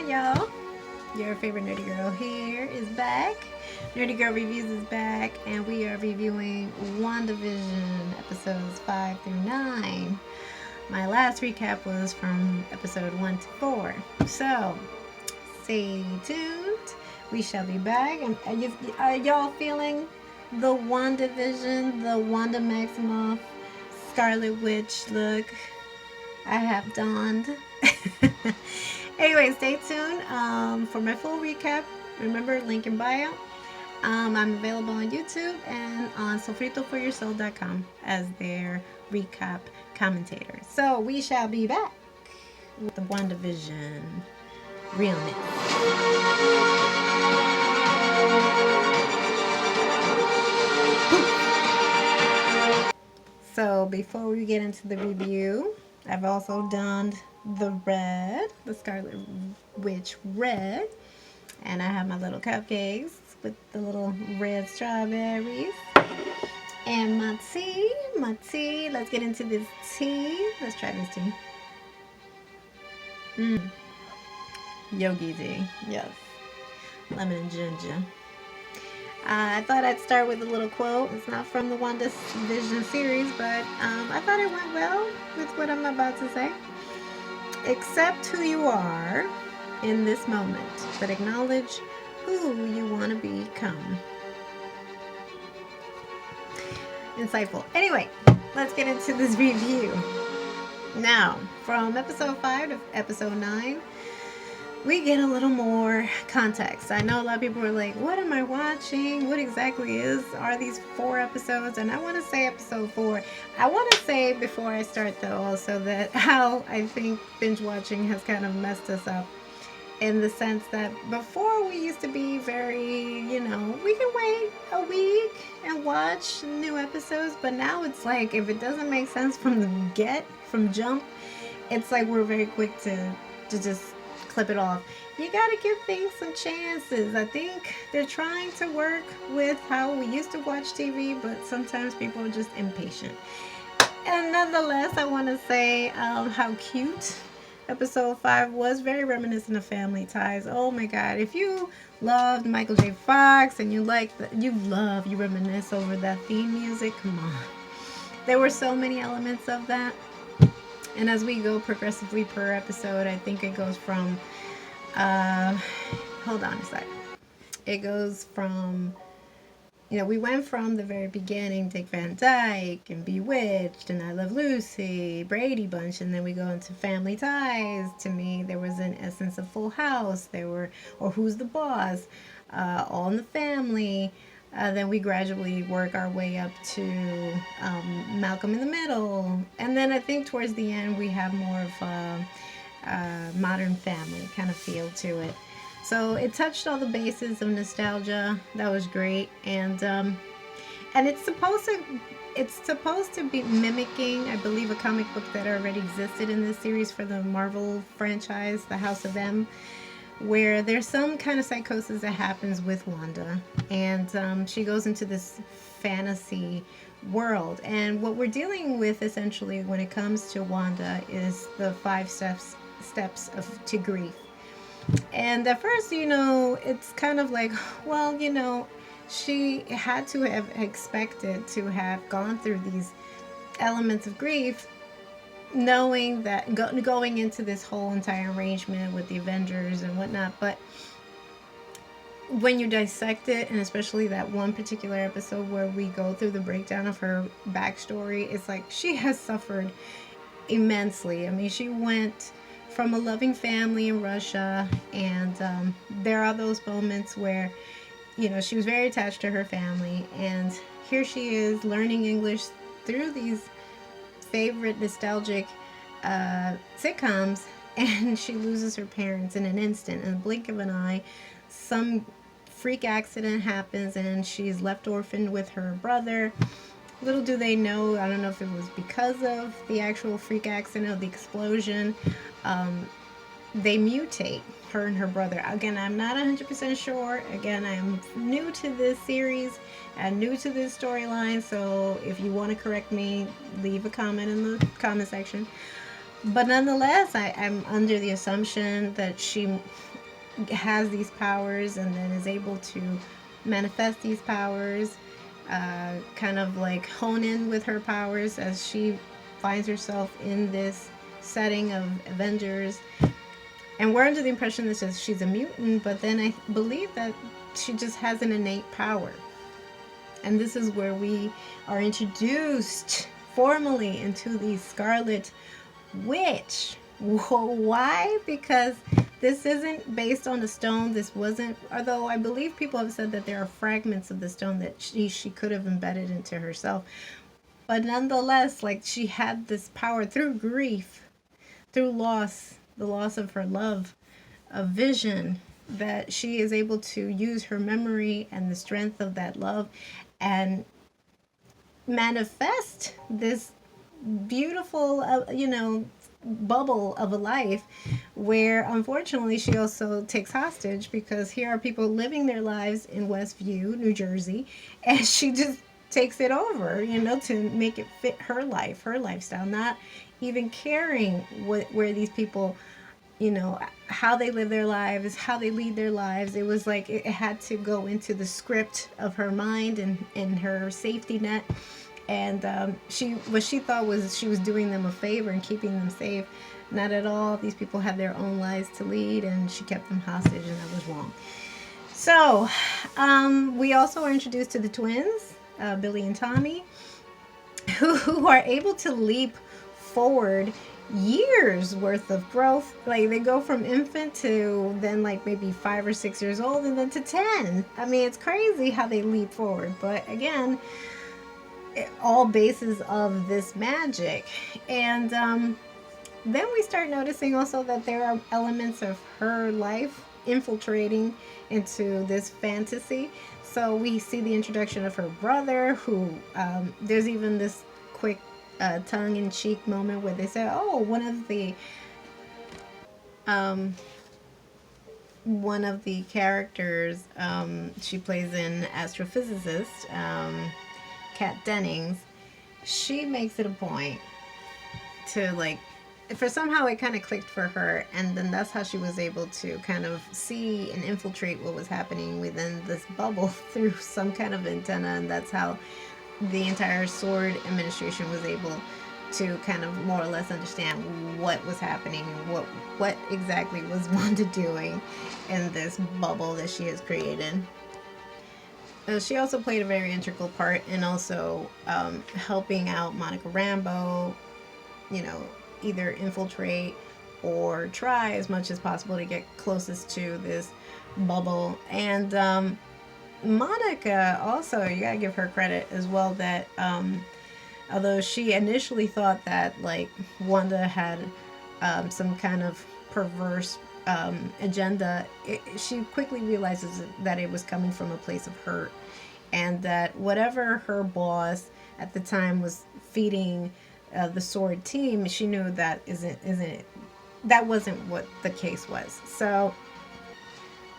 y'all? Your favorite nerdy girl here is back. Nerdygirlreviews is back, and we are reviewing Wandavision episodes 5 through 9. My last recap was from episode 1 to 4. So, stay tuned. We shall be back. Are y'all feeling the Wandavision, the Wanda Maximoff, Scarlet Witch look I have donned? Anyway, stay tuned for my full recap. Remember, link in bio. I'm available on YouTube and on sofritoforyoursoul.com as their recap commentator. So we shall be back with the Wandavision realness. So before we get into the review, I've also donned the red, the Scarlet Witch red, and I have my little cupcakes with the little red strawberries and my tea. Let's get into this tea. Let's try this tea. Yogi tea, yes, lemon and ginger. I thought I'd start with a little quote. It's not from the Wandavision series, but I thought it went well with what I'm about to say. Accept who you are in this moment, but acknowledge who you want to become. Insightful. Anyway, let's get into this review. Now, from episode 5 to episode 9, we get a little more context. I know a lot of people are like, what am I watching? What exactly are these 4 episodes? And I want to say episode 4. I want to say before I start though also that how I think binge watching has kind of messed us up, in the sense that before we used to be very, we can wait a week and watch new episodes, but now it's like if it doesn't make sense from jump, it's like we're very quick to just clip it off. You gotta give things some chances. I think they're trying to work with how we used to watch TV, but sometimes people are just impatient. And nonetheless, I want to say how cute episode 5 was. Very reminiscent of Family Ties. Oh my god, if you loved Michael J. Fox and you reminisce over that theme music, come on. There were so many elements of that. And as we go progressively per episode, I think it goes from, hold on a sec. It goes from, we went from the very beginning, Dick Van Dyke and Bewitched and I Love Lucy, Brady Bunch, and then we go into Family Ties. To me, there was an essence of Full House. Or Who's the Boss, All in the Family. Then we gradually work our way up to Malcolm in the Middle. And then I think towards the end we have more of a Modern Family kind of feel to it. So it touched all the bases of nostalgia. That was great. And it's supposed to be mimicking, I believe, a comic book that already existed in this series for the Marvel franchise, The House of M, where there's some kind of psychosis that happens with Wanda, and she goes into this fantasy world. And what we're dealing with essentially when it comes to Wanda is the 5 steps to grief. And at first, it's kind of like, well, she had to have expected to have gone through these elements of grief, knowing that going into this whole entire arrangement with the Avengers and whatnot. But when you dissect it, and especially that one particular episode where we go through the breakdown of her backstory, it's like she has suffered immensely. I mean, she went from a loving family in Russia, and there are those moments where she was very attached to her family, and here she is learning English through these favorite nostalgic sitcoms, and she loses her parents in an instant. In the blink of an eye, some freak accident happens and she's left orphaned with her brother. Little do they know, I don't know if it was because of the actual freak accident or the explosion, they mutate, her and her brother. Again, I'm not 100% sure. Again, I am new to this series and new to this storyline, so if you want to correct me, leave a comment in the comment section. But nonetheless, I'm under the assumption that she has these powers and then is able to manifest these powers, kind of like hone in with her powers as she finds herself in this setting of Avengers. And we're under the impression that she's a mutant, but then I believe that she just has an innate power. And this is where we are introduced formally into the Scarlet Witch. Why? Because this isn't based on a stone. This wasn't, although I believe people have said that there are fragments of the stone that she could have embedded into herself. But nonetheless, like, she had this power through grief, through loss, the loss of her love, of Vision, that she is able to use her memory and the strength of that love and manifest this beautiful, bubble of a life, where unfortunately she also takes hostage, because here are people living their lives in Westview, New Jersey, and she just takes it over, to make it fit her life, her lifestyle, not even caring where these people, how they live their lives, how they lead their lives. It was like it had to go into the script of her mind and her safety net. And what she thought was she was doing them a favor and keeping them safe. Not at all. These people had their own lives to lead, and she kept them hostage, and that was wrong. So we also are introduced to the twins, Billy and Tommy, who are able to leap forward years worth of growth. Like, they go from infant to then like maybe 5 or 6 years old, and then to 10. I mean, it's crazy how they leap forward. But again, all bases of this magic. And then we start noticing also that there are elements of her life infiltrating into this fantasy. So we see the introduction of her brother, who there's even this quick tongue-in-cheek moment where they say, oh, one of the characters she plays in, astrophysicist, Kat Dennings, she makes it a point to, like, for somehow it kind of clicked for her, and then that's how she was able to kind of see and infiltrate what was happening within this bubble through some kind of antenna, and that's how the entire Sword administration was able to kind of more or less understand what was happening and what exactly was Wanda doing in this bubble that she has created. She also played a very integral part in also helping out Monica Rambeau, either infiltrate or try as much as possible to get closest to this bubble. And Monica also, you gotta give her credit as well, that although she initially thought that, like, Wanda had some kind of perverse agenda, she quickly realizes that it was coming from a place of hurt, and that whatever her boss at the time was feeding the Sword team, she knew that that wasn't what the case was. So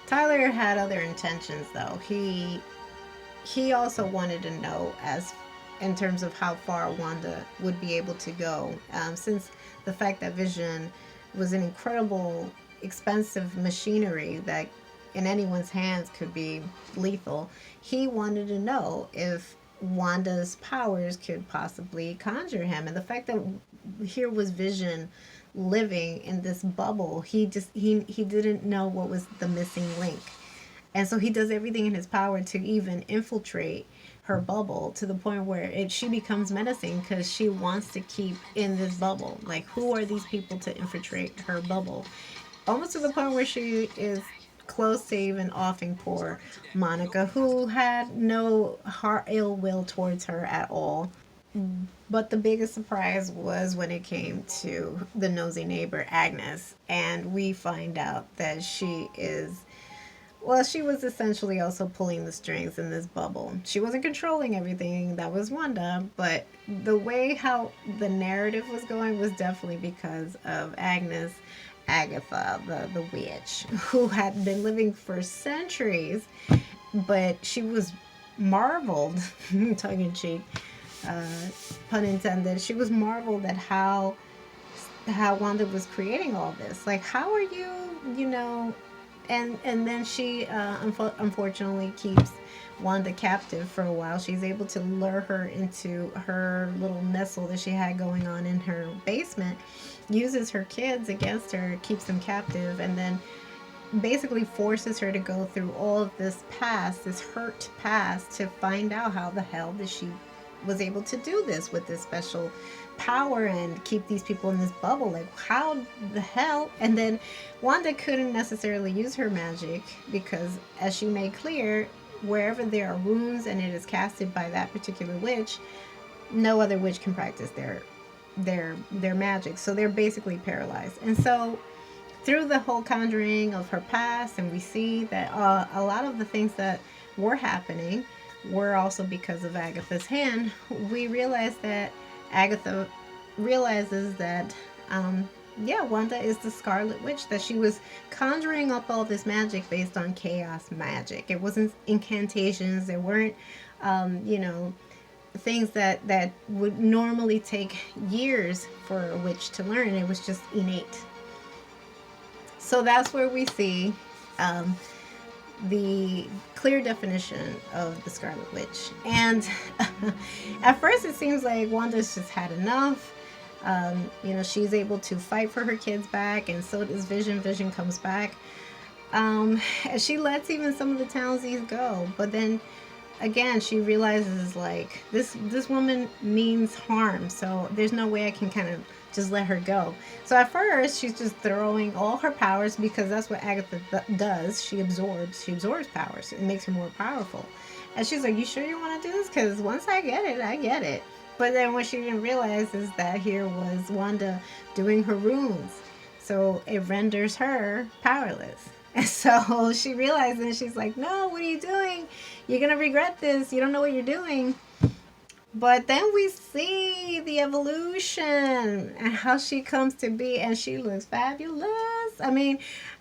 Tyler had other intentions, though. He also wanted to know, as in terms of how far Wanda would be able to go, since the fact that Vision was an incredible, expensive machinery that in anyone's hands could be lethal. He wanted to know if Wanda's powers could possibly conjure him, and the fact that here was Vision living in this bubble, he didn't know what was the missing link. And so he does everything in his power to even infiltrate her bubble, to the point where she becomes menacing, because she wants to keep in this bubble. Like, who are these people to infiltrate her bubble? Almost to the point where she is close to even offing poor Monica, who had no ill will towards her at all. But the biggest surprise was when it came to the nosy neighbor, Agnes, and we find out that she was essentially also pulling the strings in this bubble. She wasn't controlling everything, that was Wanda, but the way how the narrative was going was definitely because of Agnes, Agatha, the witch, who had been living for centuries, but she was marveled, tongue-in-cheek, pun intended, she was marveled at how Wanda was creating all this. Like, how are you, and then she unfortunately keeps Wanda captive for a while. She's able to lure her into her little nestle that she had going on in her basement, uses her kids against her, keeps them captive, and then basically forces her to go through all of this past, this hurt past, to find out how the hell that she was able to do this with this special power and keep these people in this bubble. Like, how the hell? And then Wanda couldn't necessarily use her magic because, as she made clear, wherever there are runes and it is casted by that particular witch, no other witch can practice their magic. So they're basically paralyzed. And so through the whole conjuring of her past, and we see that a lot of the things that were happening were also because of Agatha's hand. We realize that Agatha realizes that Wanda is the Scarlet Witch, that she was conjuring up all this magic based on chaos magic. It wasn't incantations. There weren't things that would normally take years for a witch to learn. It was just innate. So that's where we see the clear definition of the Scarlet Witch. And at first it seems like Wanda's just had enough. She's able to fight for her kids back, and so does Vision. Vision comes back. She lets even some of the Townsies go. But then again, she realizes, like, this woman means harm, so there's no way I can kind of just let her go. So at first, she's just throwing all her powers, because that's what Agatha does. She absorbs powers. It makes her more powerful. And she's like, you sure you want to do this? Because once I get it, I get it. But then what she didn't realize is that here was Wanda doing her runes. So it renders her powerless. And so she realizes, and she's like, no, what are you doing? You're going to regret this. You don't know what you're doing. But then we see the evolution and how she comes to be, and she looks fabulous. I mean,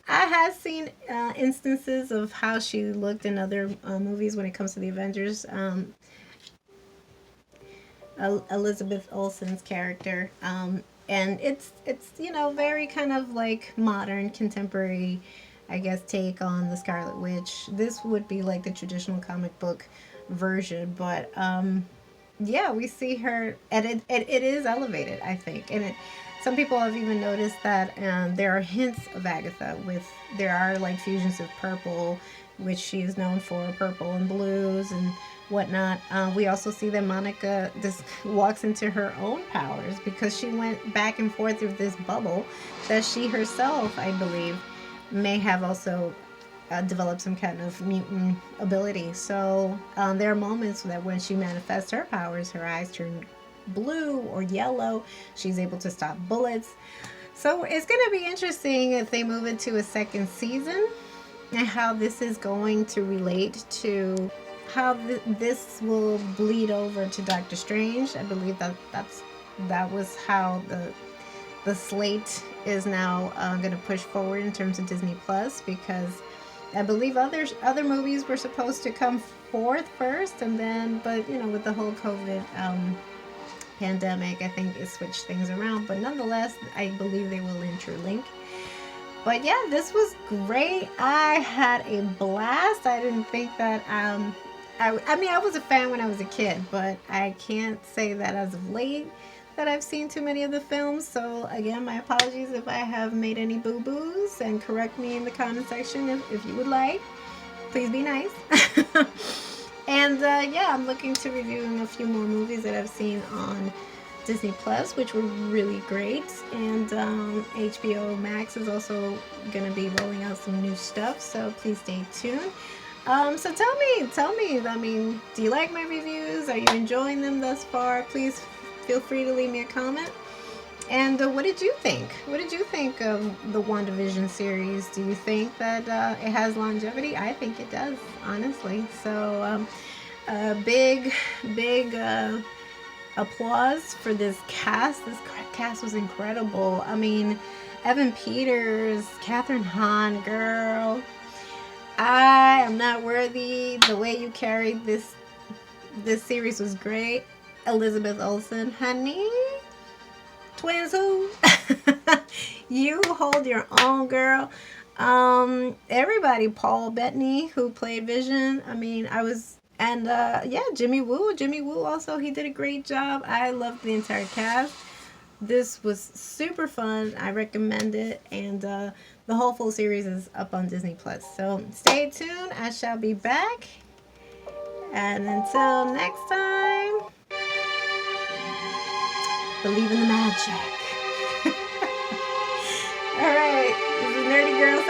I have seen instances of how she looked in other movies when it comes to the Avengers. Elizabeth Olsen's character. And it's very kind of like modern, contemporary, I guess, take on the Scarlet Witch. This would be like the traditional comic book version, but we see her, and it is elevated, I think. And some people have even noticed that there are hints of Agatha. There are like fusions of purple, which she is known for, purple and blues and whatnot. We also see that Monica just walks into her own powers, because she went back and forth through this bubble that she herself, I believe, may have also developed some kind of mutant ability. So there are moments that when she manifests her powers, her eyes turn blue or yellow. She's able to stop bullets. So it's going to be interesting if they move into a second season, and how this is going to relate to how this will bleed over to Doctor Strange. I believe that was how the slate is now going to push forward in terms of Disney Plus, because I believe other movies were supposed to come forth first, and then, but with the whole COVID pandemic, I think it switched things around. But nonetheless, I believe they will interlink. But yeah, this was great. I had a blast. I didn't think that I was a fan when I was a kid, but I can't say that as of late that I've seen too many of the films. So again, my apologies if I have made any boo-boos, and correct me in the comment section if you would like. Please be nice. And I'm looking to reviewing a few more movies that I've seen on Disney Plus, which were really great. And HBO Max is also going to be rolling out some new stuff, so please stay tuned. So tell me, I mean, do you like my reviews? Are you enjoying them thus far? Please feel free to leave me a comment. And what did you think? What did you think of the WandaVision series? Do you think that it has longevity? I think it does, honestly. So big applause for this cast. This cast was incredible. I mean, Evan Peters, Catherine Hahn, girl. I am not worthy. The way you carried this series was great. Elizabeth Olsen, honey. Twins who? You hold your own, girl. Everybody, Paul Bettany, who played Vision. I mean, yeah, Jimmy Woo. Jimmy Woo also, he did a great job. I loved the entire cast. This was super fun. I recommend it, and the whole full series is up on Disney Plus. So stay tuned. I shall be back, and until next time, believe in the magic. All right, this is Nerdy Girl